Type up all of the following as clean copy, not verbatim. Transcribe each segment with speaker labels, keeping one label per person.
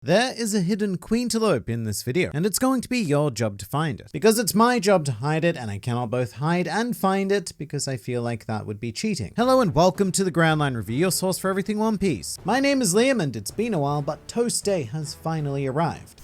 Speaker 1: There is a hidden queentelope in this video, and it's going to be your job to find it. Because it's my job to hide it, and I cannot both hide and find it, because I feel like that would be cheating. Hello and welcome to the Ground Line Review, your source for everything One Piece. My name is Liam, and it's been a while, but Toast Day has finally arrived.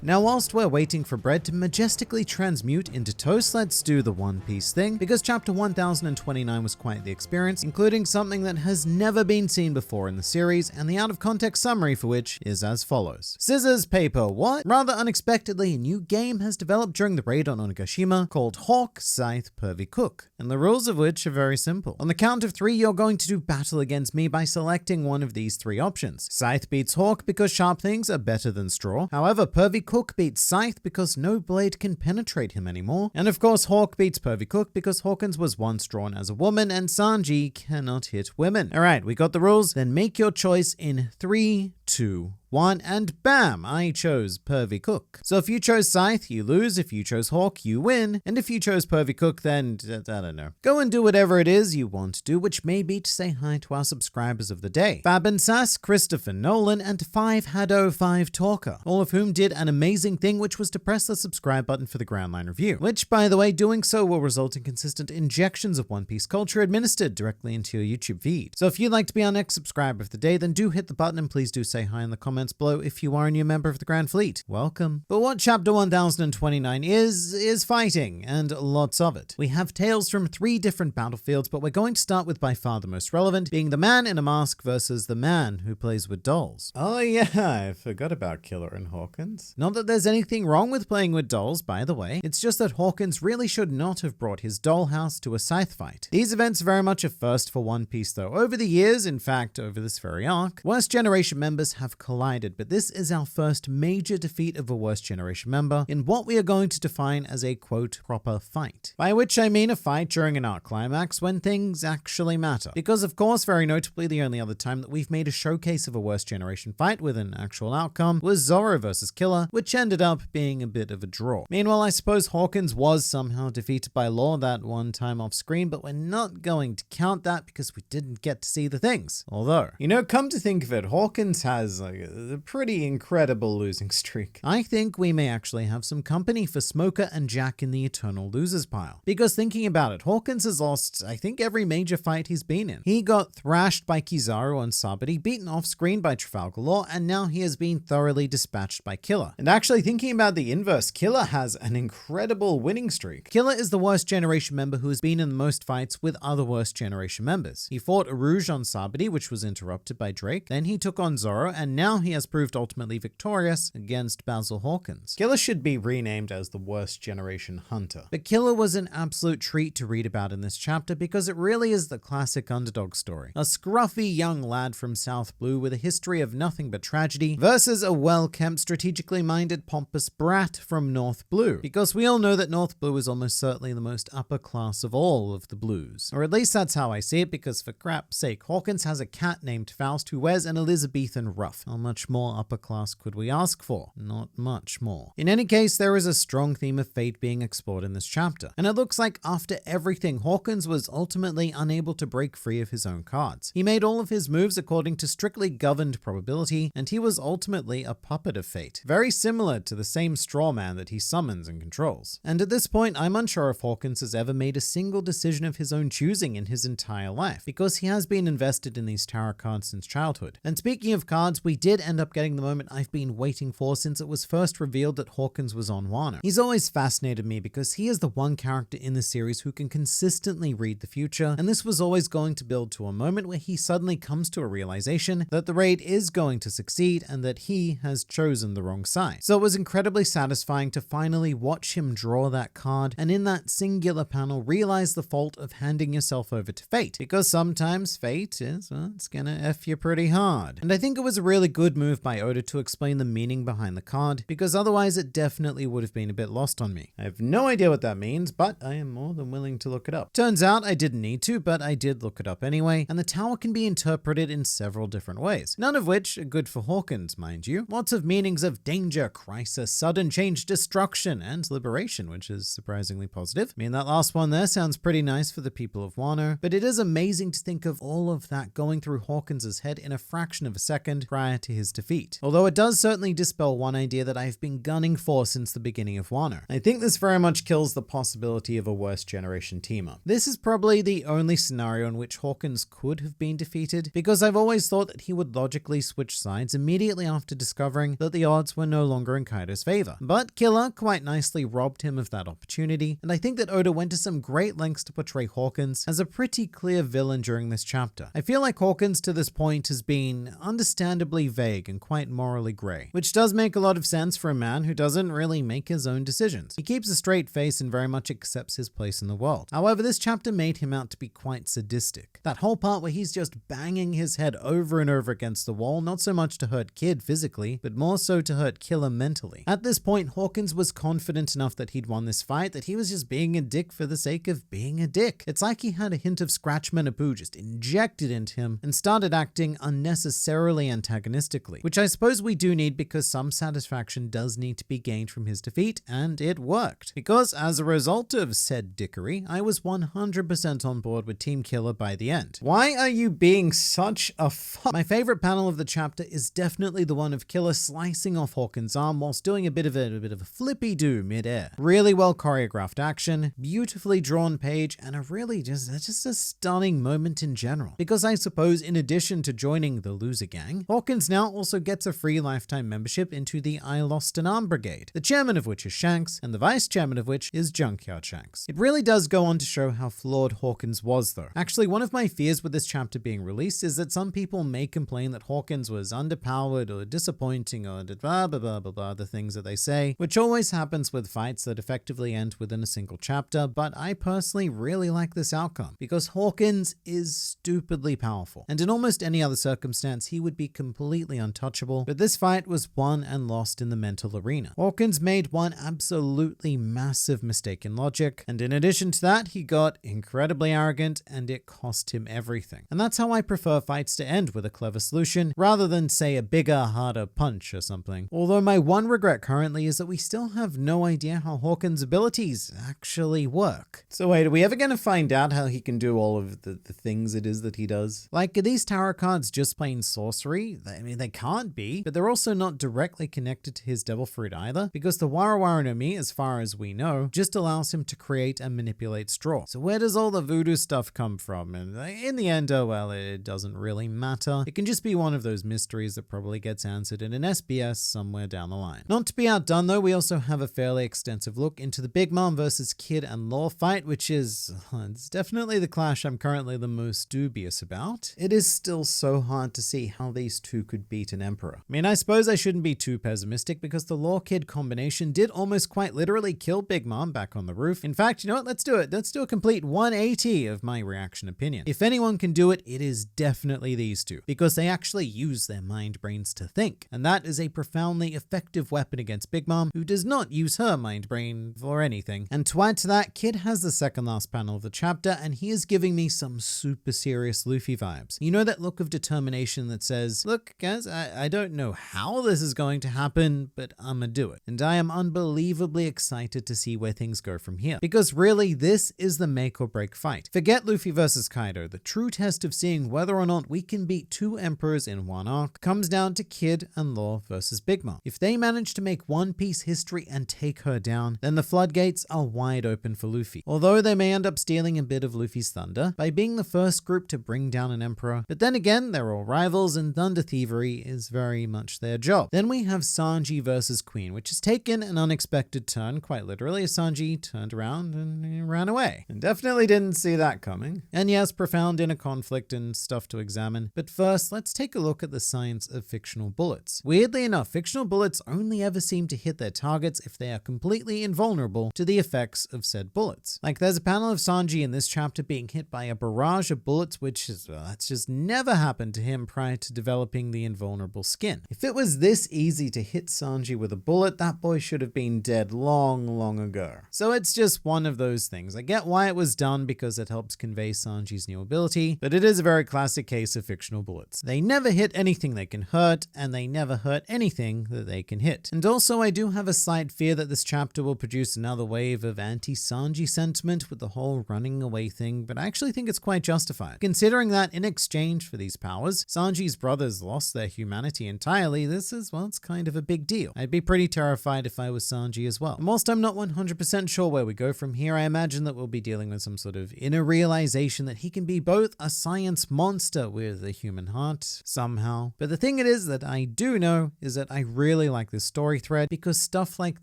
Speaker 1: Now, whilst we're waiting for bread to majestically transmute into toast, let's do the One Piece thing, because chapter 1029 was quite the experience, including something that has never been seen before in the series, and the out-of-context summary for which is as follows. Scissors, paper, what? Rather unexpectedly, a new game has developed during the raid on Onigashima called Hawk, Scythe, Pervy, Cook, and the rules of which are very simple. On the count of 3, you're going to do battle against me by selecting one of these 3 options. Scythe beats Hawk because sharp things are better than straw. However, Pervy Cook beats Scythe because no blade can penetrate him anymore. And of course, Hawk beats Pervy Cook because Hawkins was once drawn as a woman and Sanji cannot hit women. Alright, we got the rules, then make your choice in 3, 2, 1, and bam! I chose Pervy Cook. So if you chose Scythe, you lose. If you chose Hawk, you win. And if you chose Pervy Cook, then, I don't know. Go and do whatever it is you want to do, which may be to say hi to our subscribers of the day. Fab and Sass, Christopher Nolan, and 5 Haddo 5 Talker, all of whom did an amazing thing, which was to press the subscribe button for the Ground Line Review, which, by the way, doing so will result in consistent injections of One Piece culture administered directly into your YouTube feed. So if you'd like to be our next subscriber of the day, then do hit the button and please do say hi in the comments below if you are a new member of the Grand Fleet. Welcome. But what chapter 1029 is fighting, and lots of it. We have tales from 3 different battlefields, but we're going to start with by far the most relevant, being the man in a mask versus the man who plays with dolls. Oh yeah, I forgot about Killer and Hawkins. Not that there's anything wrong with playing with dolls, by the way. It's just that Hawkins really should not have brought his dollhouse to a scythe fight. These events are very much a first for One Piece though. Over the years, in fact, over this very arc, Worst Generation members have collided, but this is our first major defeat of a Worst Generation member in what we are going to define as a quote proper fight. By which I mean a fight during an arc climax when things actually matter. Because of course, very notably, the only other time that we've made a showcase of a Worst Generation fight with an actual outcome was Zoro versus Killer, which ended up being a bit of a draw. Meanwhile, I suppose Hawkins was somehow defeated by Law that one time off screen, but we're not going to count that because we didn't get to see the things. Although, you know, come to think of it, Hawkins has like a pretty incredible losing streak. I think we may actually have some company for Smoker and Jack in the eternal losers pile. Because thinking about it, Hawkins has lost, I think, every major fight he's been in. He got thrashed by Kizaru on Sabati, beaten off screen by Trafalgar Law, and now he has been thoroughly dispatched by Killer. And actually thinking about the inverse, Killer has an incredible winning streak. Killer is the Worst Generation member who has been in the most fights with other Worst Generation members. He fought Rouge on Sabati, which was interrupted by Drake. Then he took on Zoro, and now he has proved ultimately victorious against Basil Hawkins. Killer should be renamed as the Worst Generation Hunter. But Killer was an absolute treat to read about in this chapter because it really is the classic underdog story. A scruffy young lad from South Blue with a history of nothing but tragedy versus a well-kept, strategically minded, pompous brat from North Blue. Because we all know that North Blue is almost certainly the most upper class of all of the blues. Or at least that's how I see it, because for crap's sake, Hawkins has a cat named Faust who wears an Elizabethan ruff. How much more upper class could we ask for? Not much more. In any case, there is a strong theme of fate being explored in this chapter, and it looks like after everything, Hawkins was ultimately unable to break free of his own cards. He made all of his moves according to strictly governed probability, and he was ultimately a puppet of fate, very similar to the same straw man that he summons and controls. And at this point, I'm unsure if Hawkins has ever made a single decision of his own choosing in his entire life, because he has been invested in these tarot cards since childhood. And speaking of cards, we did end up getting the moment I've been waiting for since it was first revealed that Hawkins was on Wano. He's always fascinated me because he is the one character in the series who can consistently read the future, and this was always going to build to a moment where he suddenly comes to a realization that the raid is going to succeed and that he has chosen the wrong side. So it was incredibly satisfying to finally watch him draw that card, and in that singular panel realize the fault of handing yourself over to fate, because sometimes fate is, well, it's gonna F you pretty hard. And I think it was a really good move by Oda to explain the meaning behind the card, because otherwise it definitely would have been a bit lost on me. I have no idea what that means, but I am more than willing to look it up. Turns out I didn't need to, but I did look it up anyway, and the tower can be interpreted in several different ways, none of which are good for Hawkins, mind you. Lots of meanings of danger, crisis, sudden change, destruction, and liberation, which is surprisingly positive. I mean, that last one there sounds pretty nice for the people of Wano, but it is amazing to think of all of that going through Hawkins's head in a fraction of a second, second prior to his defeat. Although it does certainly dispel one idea that I've been gunning for since the beginning of Wano. I think this very much kills the possibility of a worst generation team-up. This is probably the only scenario in which Hawkins could have been defeated, because I've always thought that he would logically switch sides immediately after discovering that the odds were no longer in Kaido's favor. But Killer quite nicely robbed him of that opportunity, and I think that Oda went to some great lengths to portray Hawkins as a pretty clear villain during this chapter. I feel like Hawkins to this point has been understandably vague and quite morally grey, which does make a lot of sense for a man who doesn't really make his own decisions. He keeps a straight face and very much accepts his place in the world. However, this chapter made him out to be quite sadistic. That whole part where he's just banging his head over and over against the wall, not so much to hurt Kid physically, but more so to hurt Killer mentally. At this point, Hawkins was confident enough that he'd won this fight that he was just being a dick for the sake of being a dick. It's like he had a hint of Scratch Manapoo just injected into him and started acting unnecessarily antagonistically, which I suppose we do need because some satisfaction does need to be gained from his defeat, and it worked. Because as a result of said dickery, I was 100% on board with Team Killer by the end. Why are you being such a fuck? My favorite panel of the chapter is definitely the one of Killer slicing off Hawkins' arm whilst doing a bit of a flippy-do mid-air. Really well choreographed action, beautifully drawn page, and a really just a stunning moment in general. Because I suppose in addition to joining the loser gang, Hawkins now also gets a free lifetime membership into the I Lost an Arm Brigade, the chairman of which is Shanks, and the vice chairman of which is Junkyard Shanks. It really does go on to show how flawed Hawkins was though. Actually, one of my fears with this chapter being released is that some people may complain that Hawkins was underpowered or disappointing or blah blah blah blah blah, the things that they say, which always happens with fights that effectively end within a single chapter, but I personally really like this outcome because Hawkins is stupidly powerful, and in almost any other circumstance he would be completely untouchable, but this fight was won and lost in the mental arena. Hawkins made one absolutely massive mistake in logic, and in addition to that, he got incredibly arrogant and it cost him everything. And that's how I prefer fights to end, with a clever solution, rather than say a bigger, harder punch or something. Although my one regret currently is that we still have no idea how Hawkins' abilities actually work. So wait, are we ever going to find out how he can do all of the things it is that he does? Like, are these tarot cards just plain sorcery? I mean, they can't be, but they're also not directly connected to his devil fruit either, because the Warawara no Mi, as far as we know, just allows him to create and manipulate straw. So where does all the voodoo stuff come from? And in the end, oh well, it doesn't really matter. It can just be one of those mysteries that probably gets answered in an SBS somewhere down the line. Not to be outdone though, we also have a fairly extensive look into the Big Mom versus Kid and Law fight, which is it's definitely the clash I'm currently the most dubious about. It is still so hard to see how these two could beat an Emperor. I mean, I suppose I shouldn't be too pessimistic because the Law Kid combination did almost quite literally kill Big Mom back on the roof. In fact, you know what? Let's do it. Let's do a complete 180 of my reaction opinion. If anyone can do it, it is definitely these two, because they actually use their mind brains to think. And that is a profoundly effective weapon against Big Mom, who does not use her mind brain for anything. And to add to that, Kid has the second last panel of the chapter, and he is giving me some super serious Luffy vibes. You know that look of determination that says, look guys, I don't know how this is going to happen, but I'ma do it. And I am unbelievably excited to see where things go from here. Because really, this is the make or break fight. Forget Luffy versus Kaido. The true test of seeing whether or not we can beat two emperors in one arc comes down to Kid and Law versus Big Mom. If they manage to make One Piece history and take her down, then the floodgates are wide open for Luffy. Although they may end up stealing a bit of Luffy's thunder by being the first group to bring down an emperor, but then again, they're all rivals and thunder thievery is very much their job. Then we have Sanji versus Queen, which has taken an unexpected turn, quite literally, as Sanji turned around and ran away. And definitely didn't see that coming. And yes, profound inner conflict and stuff to examine. But first, let's take a look at the science of fictional bullets. Weirdly enough, fictional bullets only ever seem to hit their targets if they are completely invulnerable to the effects of said bullets. Like, there's a panel of Sanji in this chapter being hit by a barrage of bullets, which is, well, that's just never happened to him prior to developing the invulnerable skin. If it was this easy to hit Sanji with a bullet, that boy should have been dead long ago. So it's just one of those things. I get why it was done because it helps convey Sanji's new ability, but it is a very classic case of fictional bullets. They never hit anything they can hurt, and they never hurt anything that they can hit. And also, I do have a slight fear that this chapter will produce another wave of anti-Sanji sentiment with the whole running away thing, but I actually think it's quite justified. Considering that in exchange for these powers, Sanji's brother others lost their humanity entirely, this is, well, it's kind of a big deal. I'd be pretty terrified if I was Sanji as well. And whilst I'm not 100% sure where we go from here, I imagine that we'll be dealing with some sort of inner realization that he can be both a science monster with a human heart somehow. But the thing it is that I do know is that I really like this story thread because stuff like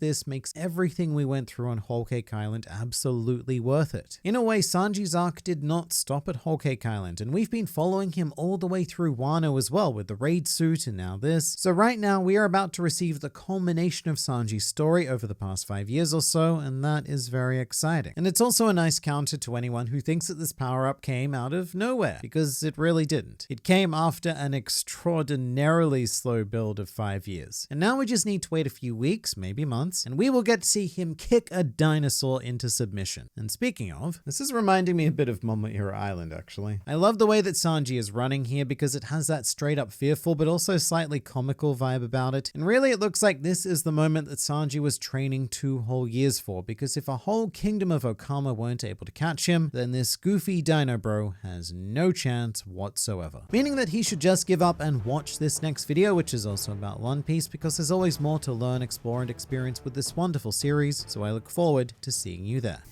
Speaker 1: this makes everything we went through on Whole Cake Island absolutely worth it. In a way, Sanji's arc did not stop at Whole Cake Island, and we've been following him all the way through Wano as well, with the raid suit and now this. So right now we are about to receive the culmination of Sanji's story over the past 5 years or so, and that is very exciting. And it's also a nice counter to anyone who thinks that this power-up came out of nowhere, because it really didn't. It came after an extraordinarily slow build of 5 years. And now we just need to wait a few weeks, maybe months, and we will get to see him kick a dinosaur into submission. And speaking of, this is reminding me a bit of Momoira Island, actually. I love the way that Sanji is running here because it has that straight up fearful but also slightly comical vibe about it. And really it looks like this is the moment that Sanji was training 2 whole years for, because if a whole kingdom of Okama weren't able to catch him, then this goofy dino bro has no chance whatsoever. Meaning that he should just give up and watch this next video, which is also about One Piece, because there's always more to learn, explore, and experience with this wonderful series, so I look forward to seeing you there.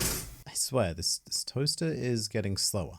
Speaker 1: I swear, this toaster is getting slower.